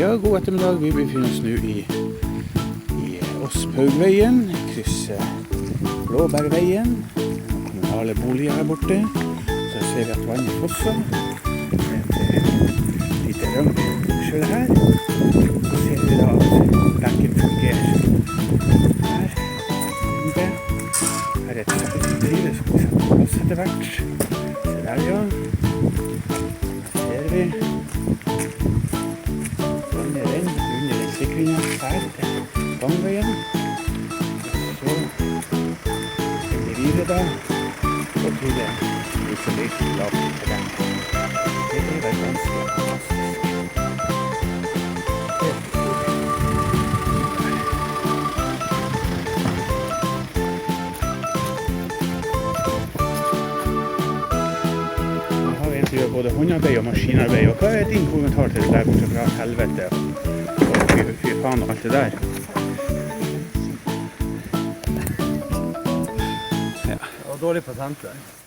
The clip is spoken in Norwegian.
Ja, god ettermiddag. Vi befinner oss nå i Åspaugveien, krysser Blåbærveien, kommunale boliger her borte. Så ser vi at vannet fosser. Et lite rømskjøl her. Så ser vi da at benken fungerer her. Her er et drive som vi setter på plass etter hvert. Se der, ja. Her ser vi. Vannet renner under den sikringen her til gangveien. Så renner vi videre da, og til det isolert lavt terreng. Det er vel ganske fantastisk. Vi gjør både håndarbeid og maskinarbeid. Og hva er din kommentar til det der borte fra helvete og fy faen og alt det der? Ja. Det var dårlig patent der.